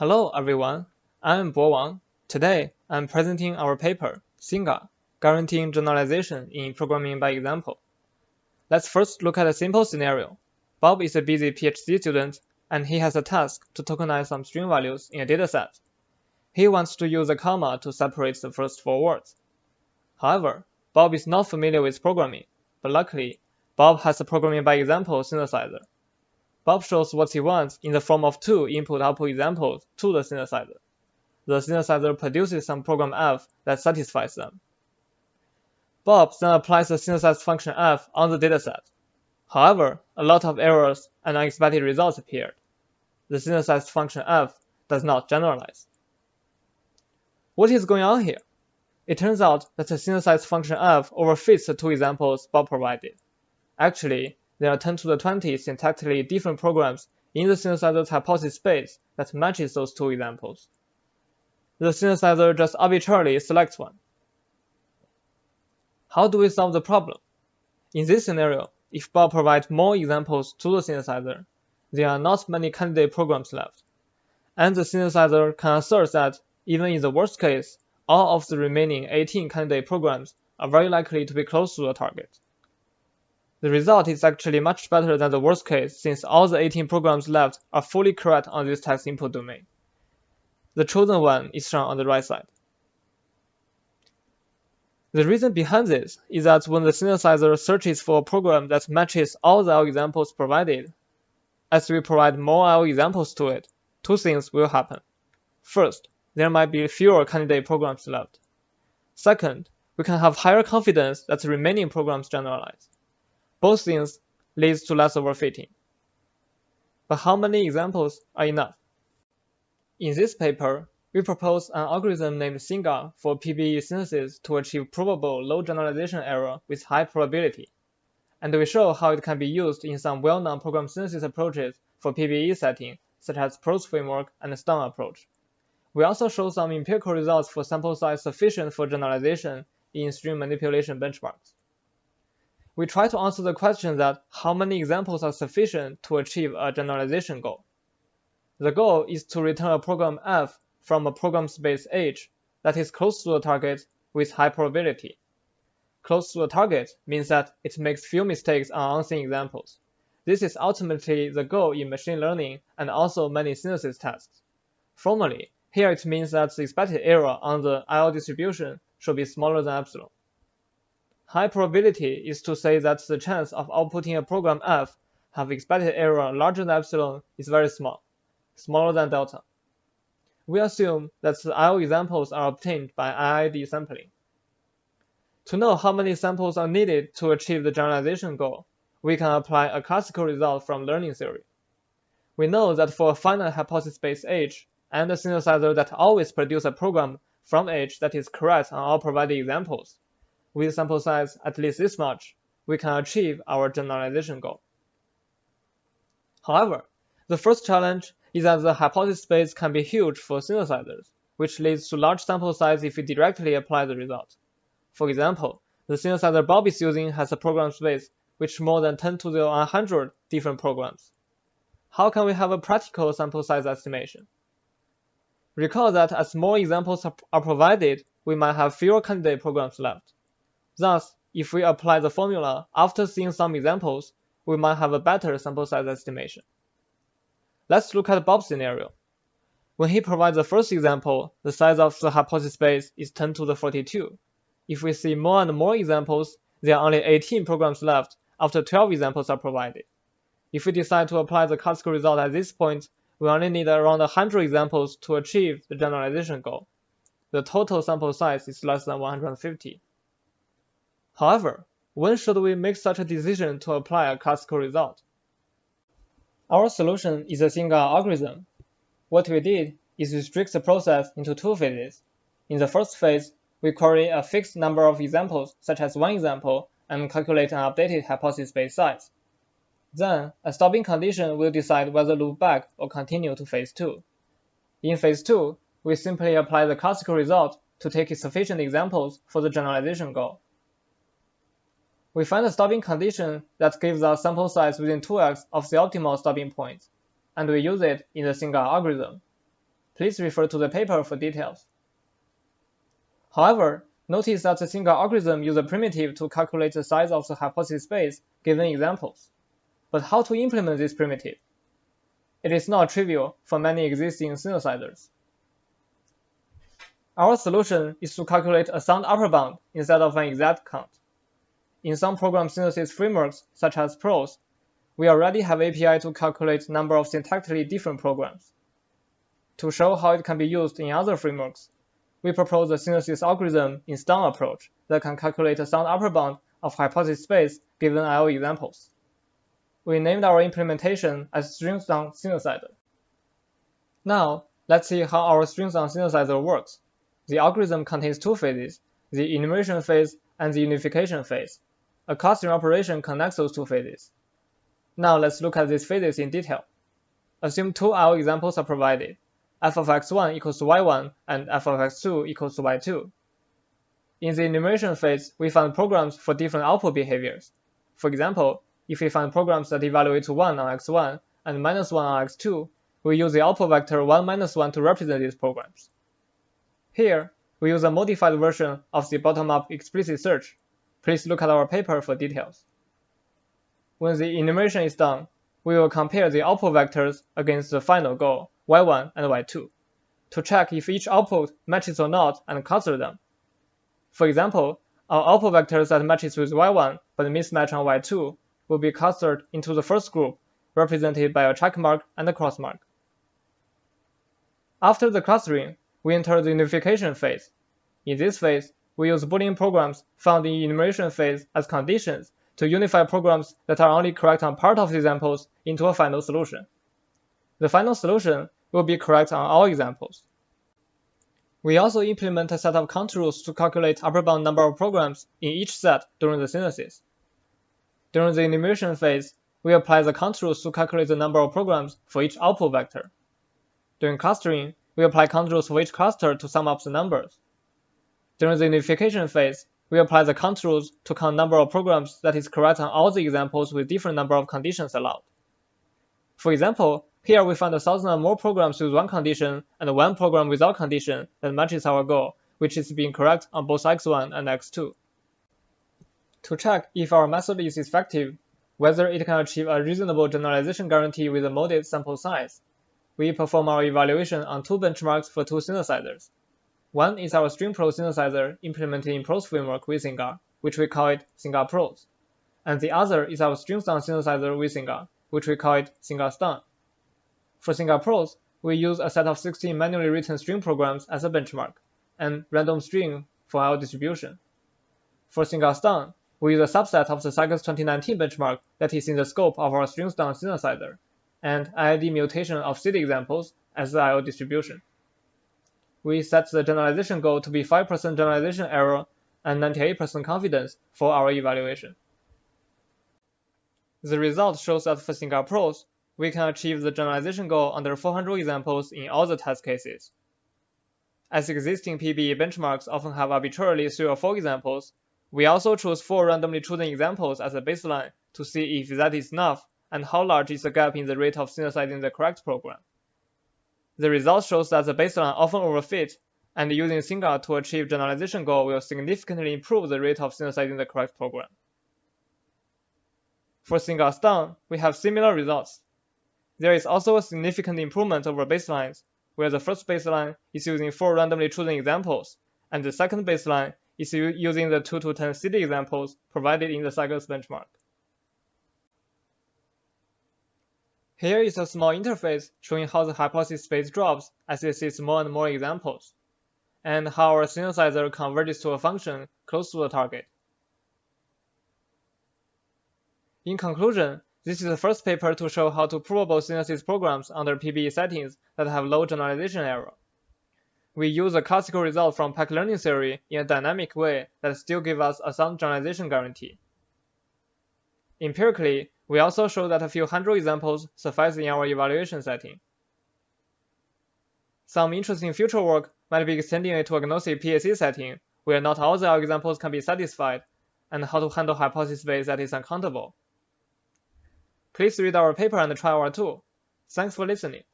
Hello everyone, I'm Bo Wang. Today, I'm presenting our paper, SynGuar, Guaranteeing Generalization in Programming by Example. Let's first look at a simple scenario. Bob is a busy PhD student, and he has a task to tokenize some string values in a dataset. He wants to use a comma to separate the first four words. However, Bob is not familiar with programming, but luckily, Bob has a programming by example synthesizer. Bob shows what he wants in the form of two input-output examples to the synthesizer. The synthesizer produces some program f that satisfies them. Bob then applies the synthesized function f on the dataset. However, a lot of errors and unexpected results appeared. The synthesized function f does not generalize. What is going on here? It turns out that the synthesized function f overfits the two examples Bob provided. Actually, there are 10 to the 20 syntactically different programs in the synthesizer's hypothesis space that matches those two examples. The synthesizer just arbitrarily selects one. How do we solve the problem? In this scenario, if Bob provides more examples to the synthesizer, there are not many candidate programs left, and the synthesizer can assert that, even in the worst case, all of the remaining 18 candidate programs are very likely to be close to the target. The result is actually much better than the worst case since all the 18 programs left are fully correct on this text input domain. The chosen one is shown on the right side. The reason behind this is that when the synthesizer searches for a program that matches all the L examples provided, as we provide more L examples to it, two things will happen. First, there might be fewer candidate programs left. Second, we can have higher confidence that the remaining programs generalize. Both things lead to less overfitting. But how many examples are enough? In this paper, we propose an algorithm named SynGuar for PBE synthesis to achieve provable low generalization error with high probability. And we show how it can be used in some well-known program synthesis approaches for PBE setting, such as Prose framework and Stone approach. We also show some empirical results for sample size sufficient for generalization in string manipulation benchmarks. We try to answer the question that how many examples are sufficient to achieve a generalization goal. The goal is to return a program f from a program space H that is close to the target with high probability. Close to the target means that it makes few mistakes on unseen examples. This is ultimately the goal in machine learning and also many synthesis tasks. Formally, here it means that the expected error on the IL distribution should be smaller than epsilon. High probability is to say that the chance of outputting a program f have expected error larger than epsilon is very small, smaller than delta. We assume that the IO examples are obtained by IID sampling. To know how many samples are needed to achieve the generalization goal, we can apply a classical result from learning theory. We know that for a finite hypothesis space H and a synthesizer that always produces a program from H that is correct on all provided examples, with sample size at least this much, we can achieve our generalization goal. However, the first challenge is that the hypothesis space can be huge for synthesizers, which leads to large sample size if we directly apply the result. For example, the synthesizer Bob is using has a program space with more than 10 to the 100 different programs. How can we have a practical sample size estimation? Recall that as more examples are provided, we might have fewer candidate programs left. Thus, if we apply the formula after seeing some examples, we might have a better sample size estimation. Let's look at Bob's scenario. When he provides the first example, the size of the hypothesis space is 10 to the 42. If we see more and more examples, there are only 18 programs left after 12 examples are provided. If we decide to apply the classical result at this point, we only need around 100 examples to achieve the generalization goal. The total sample size is less than 150. However, when should we make such a decision to apply a classical result? Our solution is a SynGuar algorithm. What we did is restrict the process into two phases. In the first phase, we query a fixed number of examples, such as one example, and calculate an updated hypothesis space size. Then, a stopping condition will decide whether loop back or continue to phase 2. In phase 2, we simply apply the classical result to take sufficient examples for the generalization goal. We find a stopping condition that gives us sample size within 2x of the optimal stopping point, and we use it in the SynGuar algorithm. Please refer to the paper for details. However, notice that the SynGuar algorithm uses a primitive to calculate the size of the hypothesis space given examples. But how to implement this primitive? It is not trivial for many existing synthesizers. Our solution is to calculate a sound upper bound instead of an exact count. In some program synthesis frameworks, such as PROS, we already have API to calculate number of syntactically different programs. To show how it can be used in other frameworks, we propose a synthesis algorithm in STAN approach that can calculate a sound upper bound of hypothesis space given IO examples. We named our implementation as string-STAN synthesizer. Now, let's see how our string-STAN synthesizer works. The algorithm contains two phases, the enumeration phase and the unification phase. A clustering operation connects those two phases. Now let's look at these phases in detail. Assume two IO examples are provided. F of x1 equals to y1 and f of x2 equals to y2. In the enumeration phase, we find programs for different output behaviors. For example, if we find programs that evaluate to 1 on x1 and -1 on x2, we use the output vector 1 - 1 to represent these programs. Here, we use a modified version of the bottom-up explicit search. Please look at our paper for details. When the enumeration is done, we will compare the output vectors against the final goal, y1 and y2, to check if each output matches or not and cluster them. For example, our output vectors that matches with y1 but mismatch on y2 will be clustered into the first group, represented by a check mark and a cross mark. After the clustering, we enter the unification phase. In this phase, we use Boolean programs found in enumeration phase as conditions to unify programs that are only correct on part of the examples into a final solution. The final solution will be correct on all examples. We also implement a set of count rules to calculate upper bound number of programs in each set during the synthesis. During the enumeration phase, we apply the count rules to calculate the number of programs for each output vector. During clustering, we apply count rules for each cluster to sum up the numbers. During the unification phase, we apply the count rules to count number of programs that is correct on all the examples with different number of conditions allowed. For example, here we find 1,000 or more programs with one condition and one program without condition that matches our goal, which is being correct on both x1 and x2. To check if our method is effective, whether it can achieve a reasonable generalization guarantee with a modest sample size, we perform our evaluation on two benchmarks for two synthesizers. One is our string PROS synthesizer implemented in PROS framework with SynGuar, which we call it SynGuar PROS, and the other is our string-STAN synthesizer with SynGuar, which we call it SynGuar STAN. For SynGuar PROS, we use a set of 16 manually written string programs as a benchmark, and random string for our distribution. For SynGuar STAN, we use a subset of the Cycles 2019 benchmark that is in the scope of our string-STAN synthesizer, and IID mutation of seed examples as the IO distribution. We set the generalization goal to be 5% generalization error and 98% confidence for our evaluation. The result shows that for SynGuar PROS, we can achieve the generalization goal under 400 examples in all the test cases. As existing PBE benchmarks often have arbitrarily 3 or 4 examples, we also choose 4 randomly chosen examples as a baseline to see if that is enough and how large is the gap in the rate of synthesizing the correct program. The result shows that the baseline often overfit, and using SynGuar to achieve generalization goal will significantly improve the rate of synthesizing the correct program. For SynGuar STAN, we have similar results. There is also a significant improvement over baselines, where the first baseline is using 4 randomly chosen examples, and the second baseline is using the 2 to 10 seed examples provided in the Cycles benchmark. Here is a small interface showing how the hypothesis space drops as we see more and more examples, and how our synthesizer converges to a function close to the target. In conclusion, this is the first paper to show how to provable synthesis programs under PBE settings that have low generalization error. We use a classical result from pack learning theory in a dynamic way that still gives us a sound generalization guarantee. Empirically, we also show that a few hundred examples suffice in our evaluation setting. Some interesting future work might be extending it to agnostic PSE setting, where not all the examples can be satisfied, and how to handle hypothesis space that is uncountable. Please read our paper and try our tool. Thanks for listening.